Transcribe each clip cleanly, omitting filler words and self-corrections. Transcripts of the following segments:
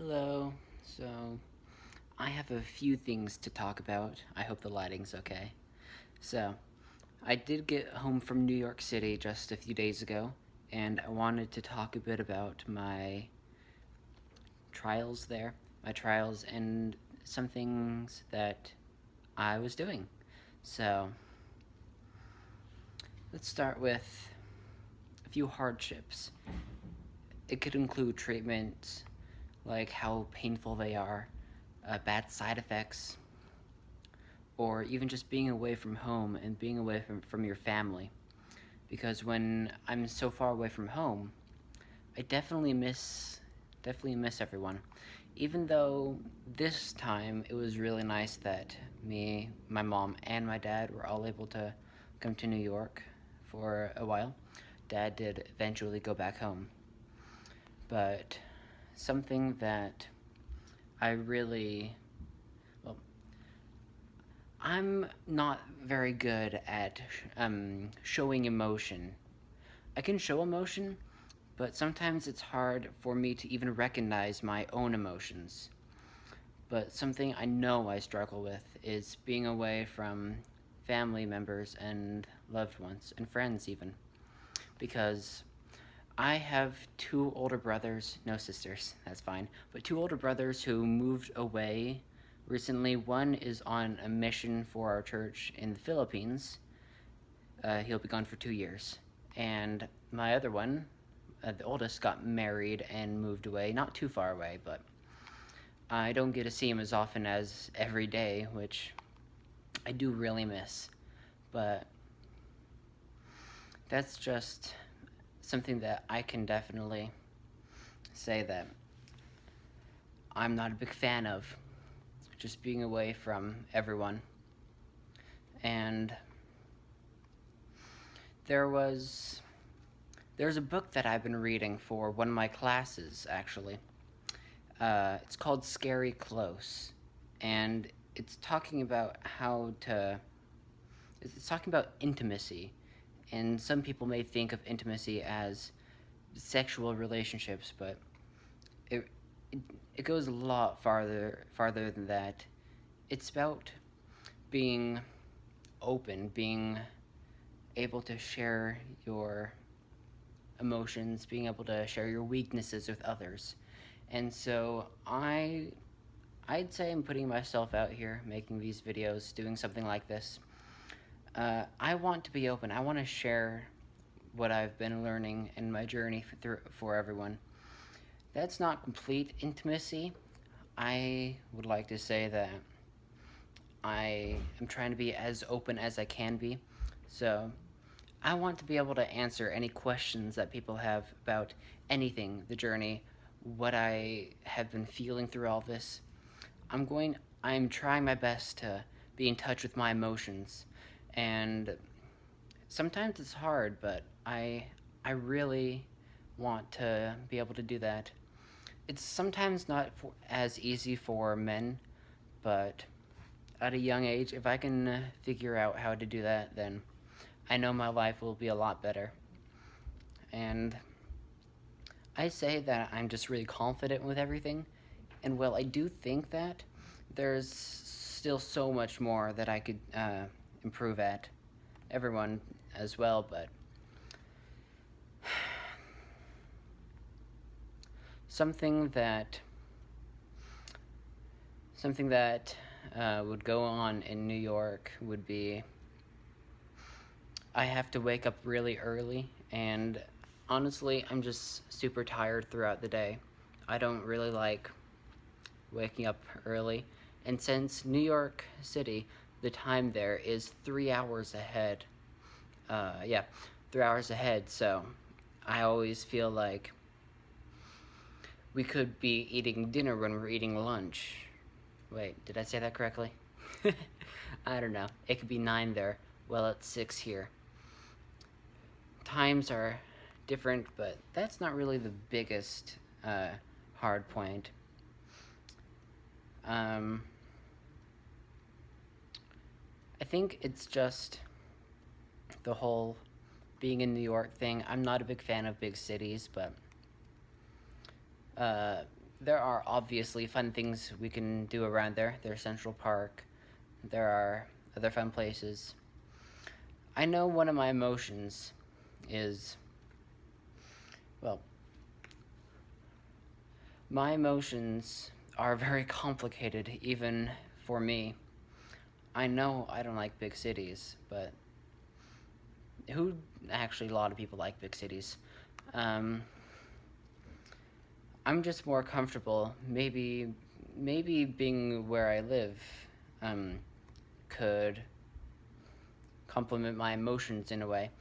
Hello. So, I have a few things to talk about. I hope the lighting's okay. So, I did get home from New York City just a few days ago, and I wanted to talk a bit about my trials there, my trials, and some things that I was doing. So, let's start with a few hardships. It could include treatments, like how painful they are, bad side effects, or even just being away from home and being away from your family. Because when I'm so far away from home, I definitely miss everyone. Even though this time it was really nice that me, my mom, and my dad were all able to come to New York for a while. Dad did eventually go back home. But something that I really, well, I'm not very good at showing emotion. I can show emotion, but sometimes it's hard for me to even recognize my own emotions. But something I know I struggle with is being away from family members and loved ones, and friends even. Because I have two older brothers, no sisters, that's fine, but two older brothers who moved away recently. One is on a mission for our church in the Philippines. He'll be gone for 2 years. And my other one, the oldest, got married and moved away, not too far away, but I don't get to see him as often as every day, which I do really miss. But that's just something that I can definitely say that I'm not a big fan of, just being away from everyone. And there was there's a book that I've been reading for one of my classes, actually. It's called Scary Close, and it's talking about it's talking about intimacy. And some people may think of intimacy as sexual relationships, but it, it, it goes a lot farther than that. It's about being open, being able to share your emotions, being able to share your weaknesses with others. And so I'd say I'm putting myself out here, making these videos, doing something like this. I want to be open. I want to share what I've been learning in my journey for everyone. That's not complete intimacy. I would like to say that I am trying to be as open as I can be. So I want to be able to answer any questions that people have about anything, the journey, what I have been feeling through all this. I'm trying my best to be in touch with my emotions, and sometimes it's hard, but I really want to be able to do that. It's sometimes not as easy for men, but at a young age, if I can figure out how to do that, then I know my life will be a lot better. And I say that I'm just really confident with everything, and well, I do think that there's still so much more that I could improve at. Everyone as well, but something that something that would go on in New York would be I have to wake up really early, and honestly, I'm just super tired throughout the day. I don't really like waking up early, and since New York City, the time there is 3 hours ahead. Yeah, 3 hours ahead, so I always feel like we could be eating dinner when we're eating lunch. Wait, did I say that correctly? I don't know. It could be 9 there. Well, it's 6 here. Times are different, but that's not really the biggest hard point. I think it's just the whole being in New York thing. I'm not a big fan of big cities, but there are obviously fun things we can do around there. There's Central Park. There are other fun places. I know one of my emotions is, well, my emotions are very complicated, even for me. I know I don't like big cities, but who actually, a lot of people like big cities. Um, I'm just more comfortable. Maybe being where I live um, could complement my emotions in a way,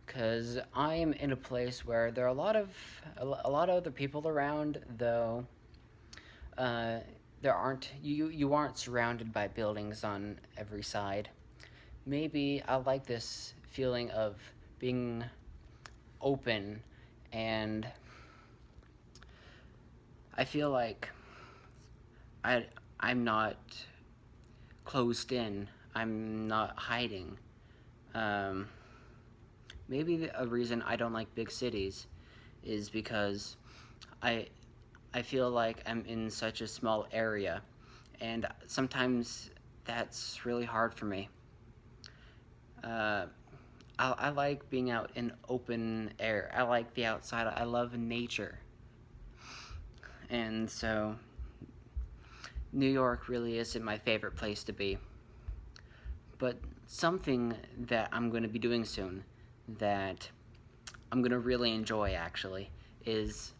because I'm in a place where there are a lot of other people around, though. Uh, there aren't you aren't surrounded by buildings on every side. Maybe I like this feeling of being open, and I feel like I I'm not closed in. I'm not hiding. Um, Maybe a reason I don't like big cities is because I I feel like I'm in such a small area, and sometimes that's really hard for me. Uh, I like being out in open air. I like the outside. I love nature, and so New York really isn't my favorite place to be. But something that I'm going to be doing soon that I'm going to really enjoy actually is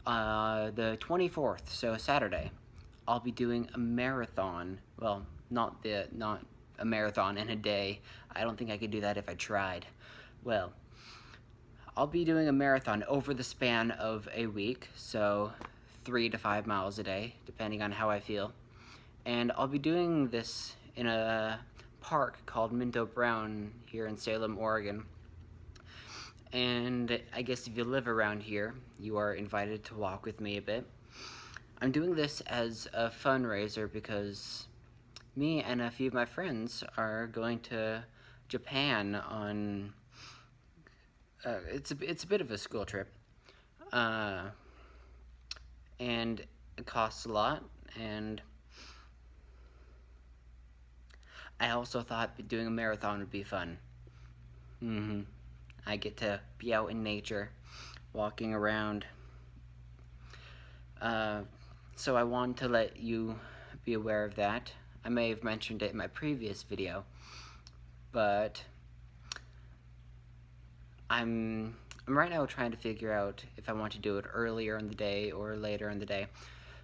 the 24th, so Saturday. I'll be doing a marathon. Well, not a marathon in a day. I don't think I could do that if I tried. Well, I'll be doing a marathon over the span of a week, so 3 to 5 miles a day, depending on how I feel. And I'll be doing this in a park called Minto Brown here in Salem, Oregon. And I guess if you live around here, you are invited to walk with me a bit. I'm doing this as a fundraiser because me and a few of my friends are going to Japan on. It's a bit of a school trip, uh, and it costs a lot. And I also thought doing a marathon would be fun. I get to be out in nature, walking around. Uh, so I want to let you be aware of that. I may have mentioned it in my previous video, but I'm right now trying to figure out if I want to do it earlier in the day or later in the day.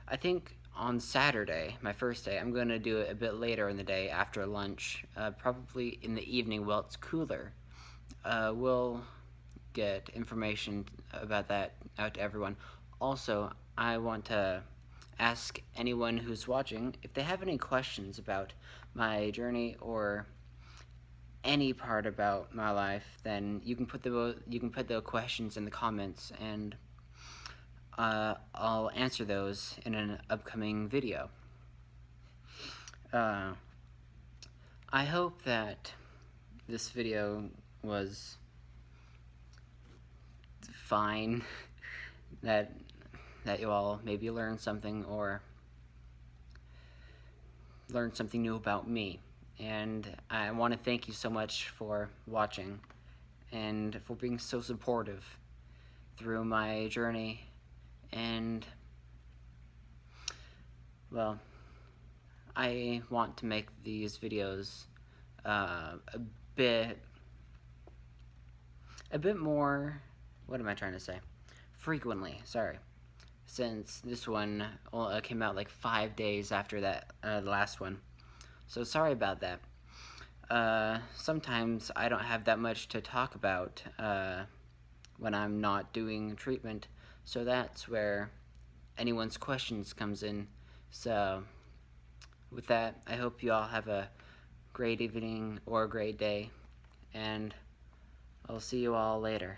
I think on Saturday, my first day, I'm going to do it a bit later in the day after lunch, probably in the evening while it's cooler. We'll get information about that out to everyone. Also, I want to ask anyone who's watching if they have any questions about my journey or any part about my life, then you can put the questions in the comments, and I'll answer those in an upcoming video. I hope that this video was fine, that you all maybe learned something or learned something new about me. And I want to thank you so much for watching and for being so supportive through my journey. And, well, I want to make these videos a bit more, what am I trying to say? Frequently, sorry. Since this one came out like 5 days after that the last one. So sorry about that. Sometimes I don't have that much to talk about when I'm not doing treatment, so that's where anyone's questions comes in. So with that, I hope you all have a great evening or a great day, and I'll see you all later.